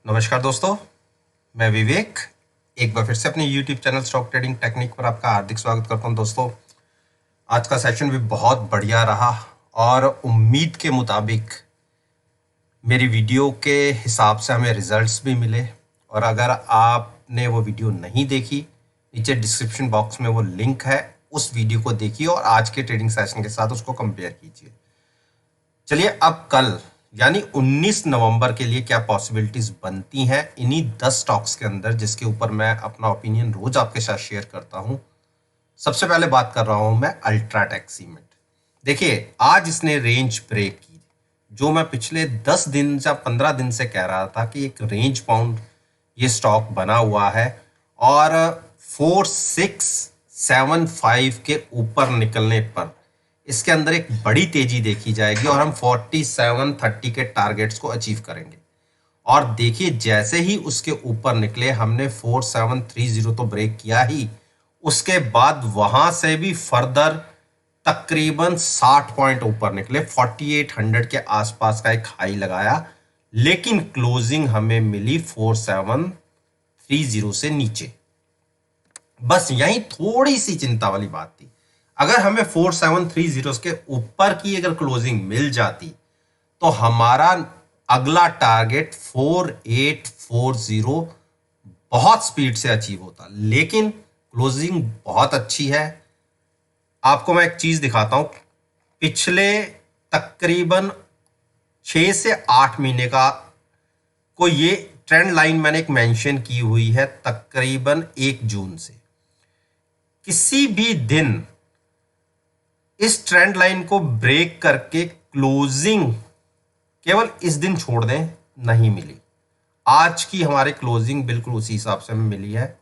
नमस्कार दोस्तों, मैं विवेक एक बार फिर से अपने YouTube channel stock trading technique पर आपका हार्दिक स्वागत करता हूं। दोस्तों, आज का सेशन भी बहुत बढ़िया रहा और उम्मीद के मुताबिक मेरी वीडियो के हिसाब से हमें रिजल्ट्स भी मिले। और अगर आपने वो वीडियो नहीं देखी, नीचे डिस्क्रिप्शन बॉक्स में वो लिंक है, उस वीडियो को देखिए और आज के ट्रेडिंग सेशन के साथ उसको कंपेयर कीजिए। चलिए, अब कल यानी 19 नवंबर के लिए क्या पॉसिबिलिटीज बनती हैं इन्हीं 10 स्टॉक्स के अंदर, जिसके ऊपर मैं अपना ओपिनियन रोज आपके साथ शेयर करता हूं। सबसे पहले बात कर रहा हूं मैं अल्ट्राटेक सीमेंट। देखिए, आज इसने रेंज ब्रेक की, जो मैं पिछले 10 दिन या 15 दिन से कह रहा था कि एक रेंज बाउंड ये स्टॉक बना हुआ है और 4675 के ऊपर निकलने पर इसके अंदर एक बड़ी तेजी देखी जाएगी और हम 4730 के टारगेट्स को अचीव करेंगे। और देखिए, जैसे ही उसके ऊपर निकले, हमने 4730 तो ब्रेक किया ही, उसके बाद वहां से भी फर्दर तकरीबन 60 पॉइंट ऊपर निकले, 4800 के आसपास का एक हाई लगाया, लेकिन क्लोजिंग हमें मिली 4730 से नीचे। बस यही थोड़ी सी चिंता वाली बात थी। अगर हमें 4730 के ऊपर की अगर क्लोजिंग मिल जाती तो हमारा अगला टारगेट 4840 बहुत स्पीड से अचीव होता, लेकिन क्लोजिंग बहुत अच्छी है। आपको मैं एक चीज दिखाता हूं, पिछले तकरीबन 6 से 8 महीने का को ये ट्रेंड लाइन मैंने एक मेंशन की हुई है, तकरीबन 1 जून से। किसी भी दिन इस ट्रेंड लाइन को ब्रेक करके क्लोजिंग केवल इस दिन छोड़ दें, नहीं मिली। आज की हमारे क्लोजिंग बिल्कुल उसी हिसाब से मिली है,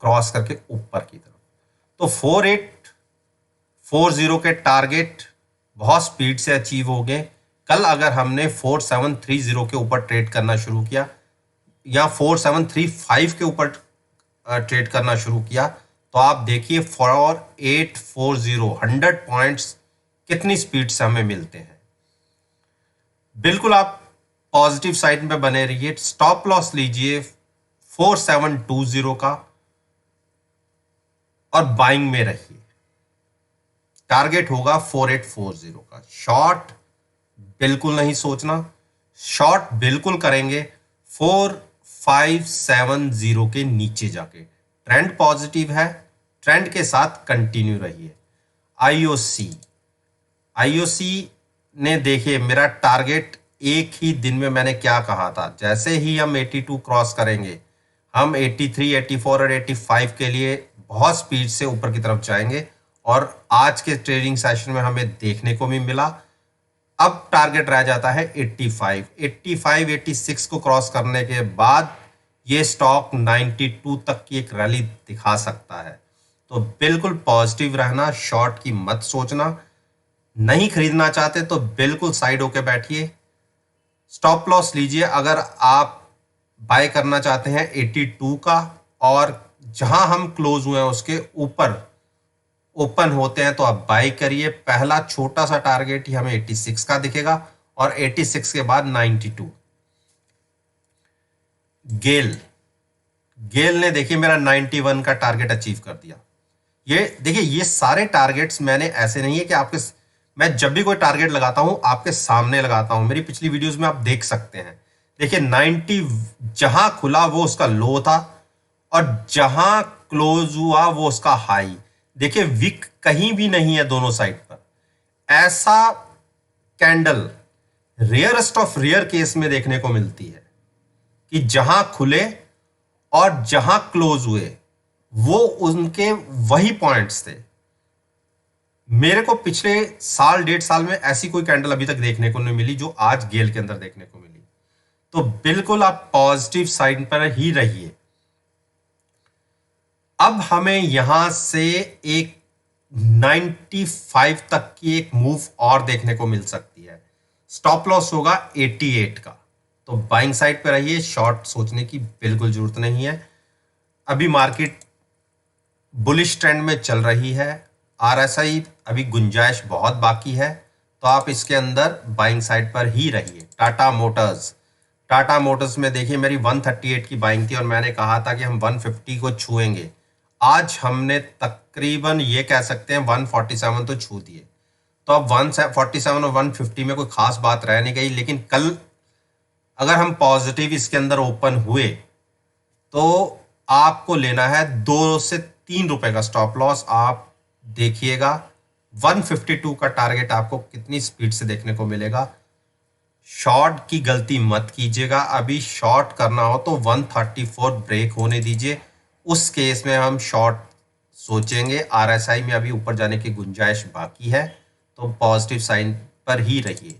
क्रॉस करके ऊपर की तरफ। तो 4840 के टारगेट बहुत स्पीड से अचीव हो गए। कल अगर हमने 4730 के ऊपर ट्रेड करना शुरू किया या 4735 के ऊपर ट्रेड करना शुरू किया, तो आप देखिए 4840 100 पॉइंट्स कितनी स्पीड से हमें मिलते हैं। बिल्कुल आप पॉजिटिव साइड में बने रहिए। स्टॉप लॉस लीजिए 4720 का और बाइंग में रहिए। टारगेट होगा 4840 का। शॉर्ट बिल्कुल नहीं सोचना, शॉर्ट बिल्कुल करेंगे 4570 के नीचे जाके। ट्रेंड पॉजिटिव है, ट्रेंड के साथ कंटिन्यू रहिए। आईओसी ने देखिए, मेरा टारगेट एक ही दिन में मैंने क्या कहा था, जैसे ही हम 82 क्रॉस करेंगे, हम 83, 84 और 85 के लिए बहुत स्पीड से ऊपर की तरफ जाएंगे। और आज के ट्रेडिंग सेशन में हमें देखने को भी मिला। अब टारगेट रह जाता है 85, 86 को क्रॉस करने के बाद ये स्टॉक 92 तक की एक रैली दिखा सकता है। तो बिल्कुल पॉजिटिव रहना, शॉर्ट की मत सोचना। नहीं खरीदना चाहते तो बिल्कुल साइड होके बैठिए। स्टॉप लॉस लीजिए अगर आप बाय करना चाहते हैं 82 का, और जहां हम क्लोज हुए हैं उसके ऊपर ओपन होते हैं तो आप बाय करिए। पहला छोटा सा टारगेट ही हमें 86 का दिखेगा और 86 के बाद 92। गेल ने देखिए मेरा 91 का टारगेट अचीव कर दिया। ये देखिए, ये सारे टारगेट्स मैंने ऐसे नहीं है कि मैं जब भी कोई टारगेट लगाता हूं आपके सामने लगाता हूं। मेरी पिछली वीडियोस में आप देख सकते हैं। देखिए 90 जहां खुला वो उसका लो था और जहां क्लोज हुआ वो उसका हाई। देखिए विक कहीं भी नहीं है दोनों साइड पर। ऐसा कैंडल रेयरेस्ट ऑफ रेयर केस में देखने को मिलती है कि जहां खुले और जहां क्लोज हुए वो उनके वही पॉइंट्स थे। मेरे को पिछले साल 1.5 साल में ऐसी कोई कैंडल अभी तक देखने को नहीं मिली जो आज गेल के अंदर देखने को मिली। तो बिल्कुल आप पॉजिटिव साइड पर ही रहिए। अब हमें यहां से एक 95 तक की एक मूव और देखने को मिल सकती है। स्टॉप लॉस होगा 88 का, तो बाइंग साइड पर रहिए। शॉर्ट सोचने की बिल्कुल जरूरत नहीं है। अभी मार्केट बुलिश ट्रेंड में चल रही है। आरएसआई अभी गुंजाइश बहुत बाकी है, तो आप इसके अंदर बाइंग साइड पर ही रहिए। टाटा मोटर्स में देखिए मेरी 138 की बाइंग थी और मैंने कहा था कि हम 150 को छुएंगे। आज हमने तकरीबन ये कह सकते हैं 147 तो छू दिए। तो अब 147 और 150 में कोई खास बात रह नहीं गई, लेकिन कल अगर हम पॉजिटिव इसके अंदर ओपन हुए तो आपको लेना है 2 से 3 रुपए का स्टॉप लॉस। आप देखिएगा 152 का टारगेट आपको कितनी स्पीड से देखने को मिलेगा। शॉर्ट की गलती मत कीजिएगा, अभी शॉर्ट करना हो तो 134 ब्रेक होने दीजिए, उस केस में हम शॉर्ट सोचेंगे। आरएसआई में अभी ऊपर जाने की गुंजाइश बाकी है, तो पॉजिटिव साइन पर ही रहिए।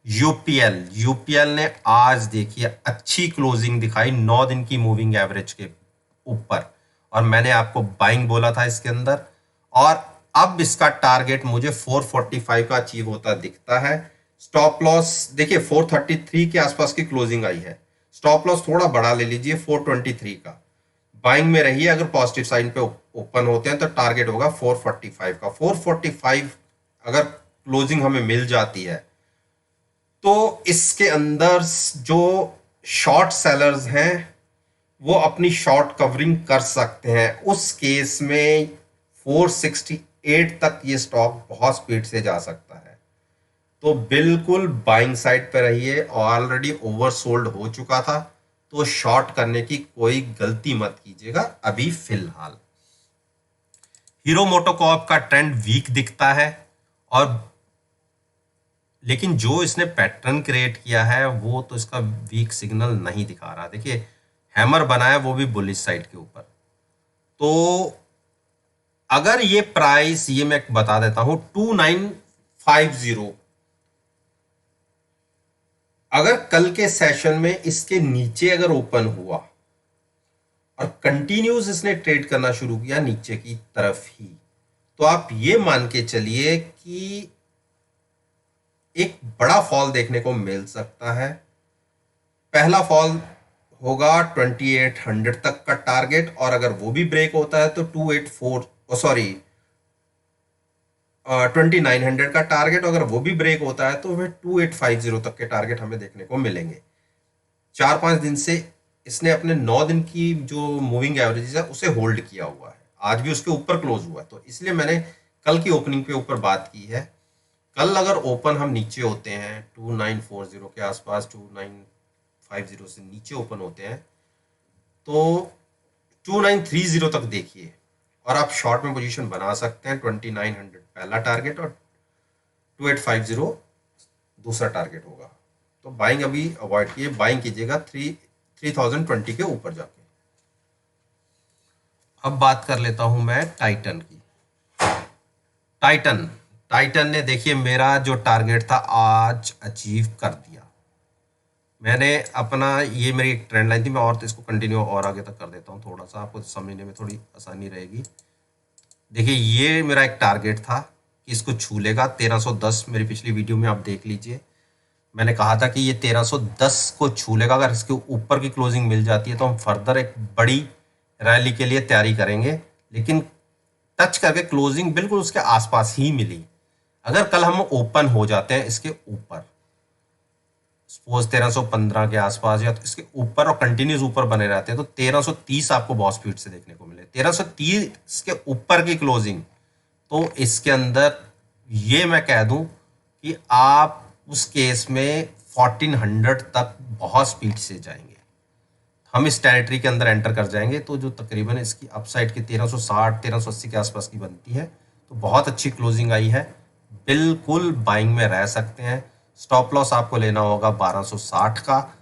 यूपीएल ने आज देखिए अच्छी क्लोजिंग दिखाई 9 दिन की मूविंग एवरेज के ऊपर, और मैंने आपको बाइंग बोला था इसके अंदर, और अब इसका टारगेट मुझे 445 का अचीव होता दिखता है। स्टॉप लॉस देखिए 433 के आसपास की क्लोजिंग आई है, स्टॉप लॉस थोड़ा बड़ा ले लीजिए 423 का। बाइंग में रहिए, अगर पॉजिटिव साइन पे ओपन होते हैं तो टारगेट होगा 445 का। 445 अगर क्लोजिंग हमें मिल जाती है तो इसके अंदर जो शॉर्ट सेलर्स हैं वो अपनी शॉर्ट कवरिंग कर सकते हैं। उस केस में 468 तक ये स्टॉक बहुत स्पीड से जा सकता है, तो बिल्कुल बाइंग साइड पे रहिए। ऑलरेडी ओवरसोल्ड हो चुका था, तो शॉर्ट करने की कोई गलती मत कीजिएगा अभी फिलहाल। हीरो मोटोकॉर्प का ट्रेंड वीक दिखता है, और लेकिन जो इसने पैटर्न क्रिएट किया है वो तो इसका वीक सिग्नल नहीं दिखा रहा। देखिए हैमर बनाया वो भी बुलिश साइड के ऊपर। तो अगर ये प्राइस, ये मैं बता देता हूं 2950, अगर कल के सेशन में इसके नीचे अगर ओपन हुआ और कंटिन्यूस इसने ट्रेड करना शुरू किया नीचे की तरफ ही, तो आप ये मान के चलिए कि एक बड़ा फॉल देखने को मिल सकता है। पहला फॉल होगा 2800 तक का टारगेट, और अगर वो भी ब्रेक होता है तो 2900 का टारगेट, अगर वो भी ब्रेक होता है तो फिर 2850 तक के टारगेट हमें देखने को मिलेंगे। 4-5 दिन से इसने अपने 9 दिन की जो मूविंग एवरेज है उसे होल्ड किया हुआ है, आज भी उसके ऊपर क्लोज हुआ है, तो इसलिए मैंने कल की ओपनिंग पे ऊपर बात की है। कल अगर ओपन हम नीचे होते हैं 2940 के आसपास, 2950 से नीचे ओपन होते हैं तो 2930 तक देखिए, और आप शॉर्ट में पोजीशन बना सकते हैं। 2900 पहला टारगेट और 2850 दूसरा टारगेट होगा। तो बाइंग अभी अवॉइड कीजिए, बाइंग कीजिएगा 3020 के ऊपर जाके। अब बात कर लेता हूं मैं टाइटन की। टाइटन ने देखिए मेरा जो टारगेट था आज अचीव कर दिया। मैंने अपना, ये मेरी एक ट्रेंड लाइन थी, मैं और तो इसको कंटिन्यू और आगे तक कर देता हूँ, थोड़ा सा आपको समझने में थोड़ी आसानी रहेगी। देखिए ये मेरा एक टारगेट था कि इसको छू लेगा 1310, मेरी पिछली वीडियो में आप देख लीजिए। मैंने कहा था कि ये 1310 को छू लेगा, अगर इसके ऊपर की क्लोजिंग मिल जाती है तो हम फर्दर एक बड़ी रैली के लिए तैयारी करेंगे, लेकिन टच करके क्लोजिंग बिल्कुल उसके आसपास ही मिली। अगर कल हम ओपन हो जाते हैं इसके ऊपर, सपोज 1315 के आसपास या तो इसके ऊपर, और कंटिन्यूस ऊपर बने रहते हैं, तो 1330 आपको बहुत स्पीड से देखने को मिले। 1330 के ऊपर की क्लोजिंग, तो इसके अंदर ये मैं कह दूं कि आप उस केस में 1400 तक बहुत स्पीड से जाएंगे। हम इस टेरिटरी के अंदर एंटर कर जाएंगे, तो जो तकरीबन इसकी अपसाइड की 1360 1380 के आसपास की बनती है, तो बहुत अच्छी क्लोजिंग आई है, बिल्कुल बाइंग में रह सकते हैं। स्टॉप लॉस आपको लेना होगा 1260 का,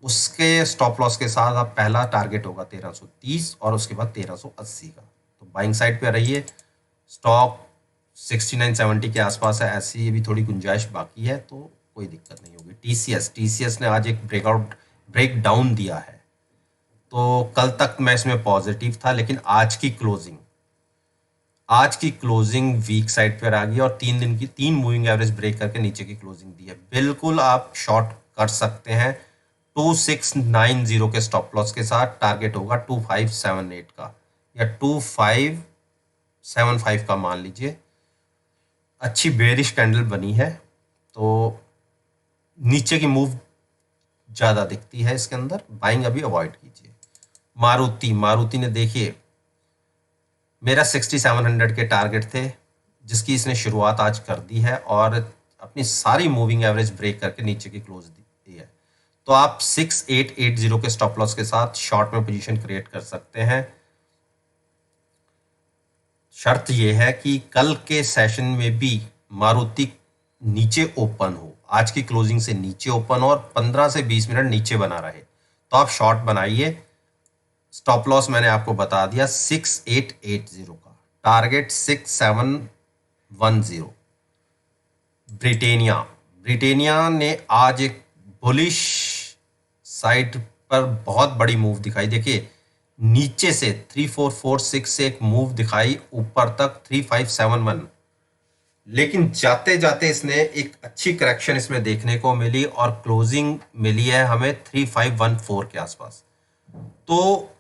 उसके स्टॉप लॉस के साथ आप पहला टारगेट होगा 1330 और उसके बाद 1380 का। तो बाइंग साइड पे रहिए। स्टॉक 6970 के आसपास है, ऐसी भी थोड़ी गुंजाइश बाकी है, तो कोई दिक्कत नहीं होगी। टीसीएस ने आज एक ब्रेक डाउन दिया है, तो कल तक मैं इसमें पॉजिटिव था, लेकिन आज की क्लोजिंग वीक साइड पर आ गई और 3 मूविंग एवरेज ब्रेक करके नीचे की क्लोजिंग दी है। बिल्कुल आप शॉर्ट कर सकते हैं 2690 के स्टॉप लॉस के साथ। टारगेट होगा 2578 का या 2575 का मान लीजिए। अच्छी बेरिश कैंडल बनी है, तो नीचे की मूव ज़्यादा दिखती है इसके अंदर, बाइंग अभी अवॉइड कीजिए। मारुति ने देखिए मेरा 6700 के टारगेट थे, जिसकी इसने शुरुआत आज कर दी है और अपनी सारी मूविंग एवरेज ब्रेक करके नीचे की क्लोज दी है। तो आप 6880 के स्टॉप लॉस के साथ शॉर्ट में पोजीशन क्रिएट कर सकते हैं। शर्त यह है कि कल के सेशन में भी मारुति नीचे ओपन हो, आज की क्लोजिंग से नीचे ओपन हो और 15 से 20 मिनट नीचे बना रहे, तो आप शॉर्ट बनाइए। स्टॉप लॉस मैंने आपको बता दिया 6880 का, टारगेट 6710। ब्रिटेनिया ने आज एक बुलिश साइड पर बहुत बड़ी मूव दिखाई। देखिए नीचे से 3446 से एक मूव दिखाई ऊपर तक 3571, लेकिन जाते जाते इसने एक अच्छी करेक्शन इसमें देखने को मिली और क्लोजिंग मिली है हमें 3514 के आसपास। तो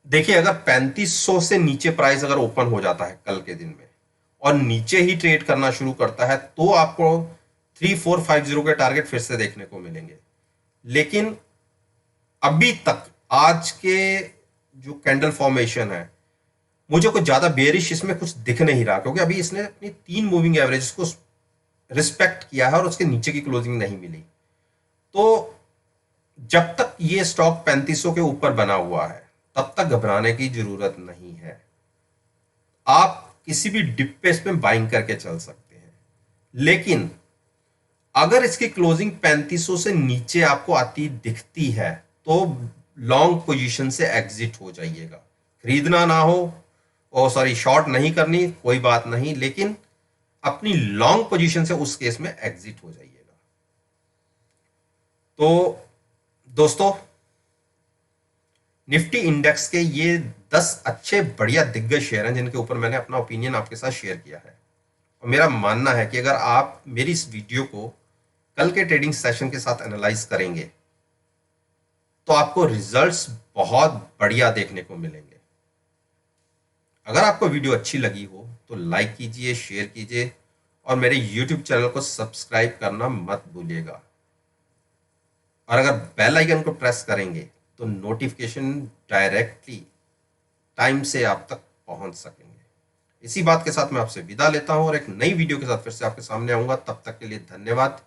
देखिए अगर 3500 से नीचे प्राइस अगर ओपन हो जाता है कल के दिन में और नीचे ही ट्रेड करना शुरू करता है, तो आपको 3450 के टारगेट फिर से देखने को मिलेंगे। लेकिन अभी तक आज के जो कैंडल फॉर्मेशन है, मुझे कुछ ज्यादा बेरिश इसमें कुछ दिख नहीं रहा, क्योंकि अभी इसने अपनी 3 मूविंग एवरेज को रिस्पेक्ट किया है और उसके नीचे की क्लोजिंग नहीं मिली। तो जब तक ये स्टॉक 3500 के ऊपर बना हुआ है तब तक घबराने की जरूरत नहीं है। आप किसी भी डिप पे इसमें बाइंग करके चल सकते हैं, लेकिन अगर इसकी क्लोजिंग 3500 से नीचे आपको आती दिखती है तो लॉन्ग पोजीशन से एग्जिट हो जाइएगा। खरीदना ना हो, ओ सॉरी शॉर्ट नहीं करनी, कोई बात नहीं, लेकिन अपनी लॉन्ग पोजीशन से उस केस में एग्जिट हो जाइएगा। तो दोस्तों, निफ्टी इंडेक्स के ये 10 अच्छे बढ़िया दिग्गज शेयर हैं जिनके ऊपर मैंने अपना ओपिनियन आपके साथ शेयर किया है। और मेरा मानना है कि अगर आप मेरी इस वीडियो को कल के ट्रेडिंग सेशन के साथ एनालाइज करेंगे तो आपको रिजल्ट्स बहुत बढ़िया देखने को मिलेंगे। अगर आपको वीडियो अच्छी लगी हो तो लाइक कीजिए, शेयर कीजिए और मेरे यूट्यूब चैनल को सब्सक्राइब करना मत भूलिएगा। और अगर बेल आइकन को प्रेस करेंगे तो नोटिफिकेशन डायरेक्टली टाइम से आप तक पहुंच सकेंगे। इसी बात के साथ मैं आपसे विदा लेता हूं और एक नई वीडियो के साथ फिर से आपके सामने आऊंगा। तब तक के लिए धन्यवाद।